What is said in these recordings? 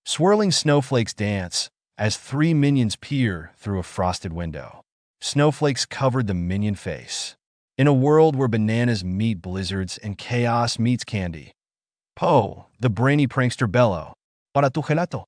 Swirling snowflakes dance as three minions peer through a frosted window. Snowflakes covered the minion face. In a world where bananas meet blizzards and chaos meets candy. Po, the brainy prankster bellow. Para tu gelato.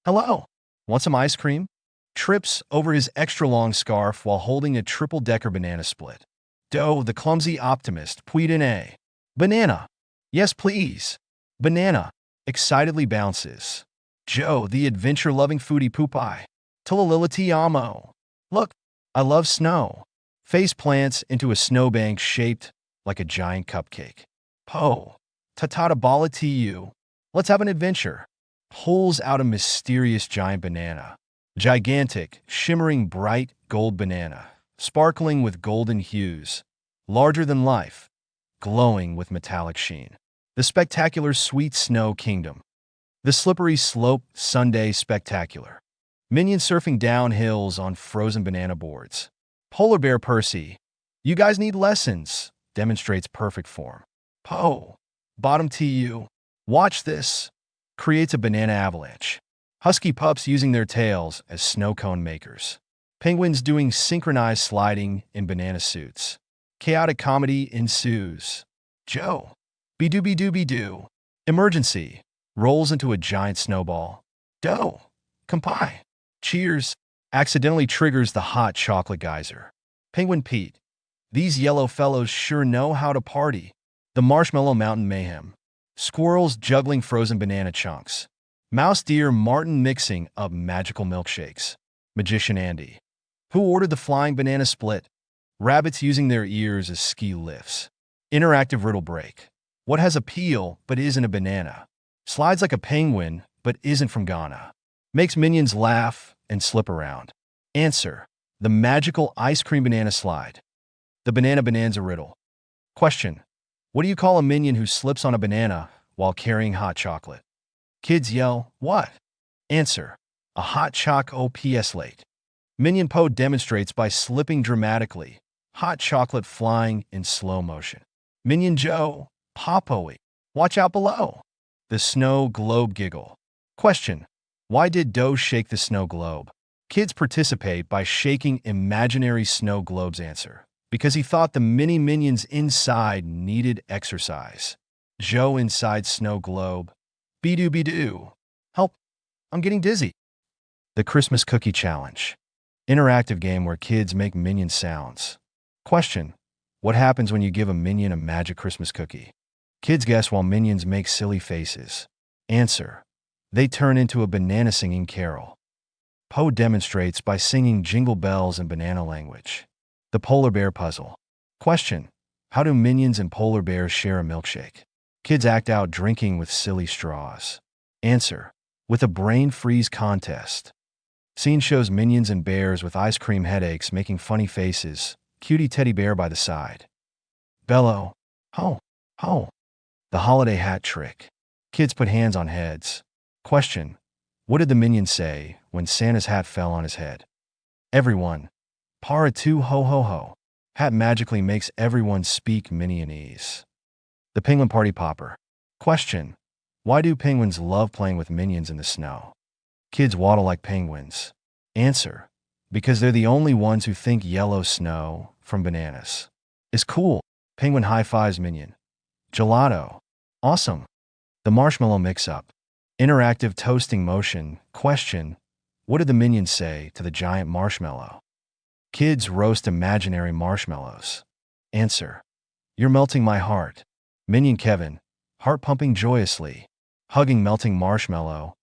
Hello. Want some ice cream? Trips over his extra-long scarf while holding a triple-decker banana split. Do, the clumsy optimist, puid in a. Banana. Yes, please. Banana. Excitedly bounces. Joe, the adventure-loving foodie poopie. Tulalila ti amo. Look, I love snow. Face plants into a snowbank shaped like a giant cupcake. Po. Tatata bala tu. Let's have an adventure. Pulls out a mysterious giant banana. Gigantic, shimmering bright gold banana. Sparkling with golden hues. Larger than life. Glowing with metallic sheen. The spectacular sweet snow kingdom. The slippery slope Sunday spectacular. Minion surfing down hills on frozen banana boards. Polar bear Percy. You guys need lessons. Demonstrates perfect form. Po. Bottom tu. Watch this. Creates a banana avalanche. Husky pups using their tails as snow cone makers. Penguins doing synchronized sliding in banana suits. Chaotic comedy ensues. Joe. Be-do-be-do-be-do. Emergency. Rolls into a giant snowball. Do. Compie. Cheers. Accidentally triggers the hot chocolate geyser. Penguin Pete. These yellow fellows sure know how to party. The Marshmallow Mountain Mayhem. Squirrels juggling frozen banana chunks. Mouse Deer Martin mixing up magical milkshakes. Magician Andy. Who ordered the flying banana split? Rabbits using their ears as ski lifts. Interactive riddle break. What has a peel but isn't a banana? Slides like a penguin but isn't from Ghana. Makes minions laugh and slip around. Answer. The magical ice cream banana slide. The Banana Bonanza riddle. Question. What do you call a minion who slips on a banana while carrying hot chocolate? Kids yell, what? Answer. A hot choc OPS late. Minion Po demonstrates by slipping dramatically. Hot chocolate flying in slow motion. Minion Joe, Popoey. Watch out below. The snow globe giggle. Question. Why did Doe shake the snow globe? Kids participate by shaking imaginary snow globes. Answer. Because he thought the mini minions inside needed exercise. Joe inside snow globe. Be-do-be-do. Help. I'm getting dizzy. The Christmas Cookie Challenge. Interactive game where kids make minion sounds. Question. What happens when you give a minion a magic Christmas cookie? Kids guess while minions make silly faces. Answer. They turn into a banana singing carol. Poe demonstrates by singing jingle bells in banana language. The Polar Bear Puzzle. Question. How do minions and polar bears share a milkshake? Kids act out drinking with silly straws. Answer. With a brain freeze contest. Scene shows minions and bears with ice cream headaches making funny faces. Cutie teddy bear by the side. Bellow. Ho, ho. The holiday hat trick. Kids put hands on heads. Question. What did the minion say when Santa's hat fell on his head? Everyone. Para tu ho ho ho. Hat magically makes everyone speak Minionese. The Penguin Party Popper. Question. Why do penguins love playing with minions in the snow? Kids waddle like penguins. Answer. Because they're the only ones who think yellow snow from bananas is cool. Penguin high-fives minion. Gelato. Awesome. The Marshmallow Mix-Up. Interactive toasting motion. Question. What did the minions say to the giant marshmallow? Kids roast imaginary marshmallows. Answer. You're melting my heart. Minion Kevin. Heart pumping joyously. Hugging melting marshmallow.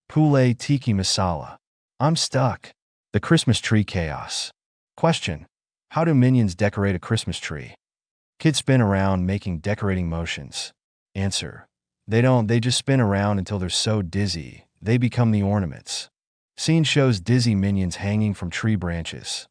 Poulet tiki masala. I'm stuck. The Christmas Tree Chaos. Question. How do minions decorate a Christmas tree? Kids spin around making decorating motions. Answer. They don't, they just spin around until they're so dizzy, they become the ornaments. Scene shows dizzy minions hanging from tree branches.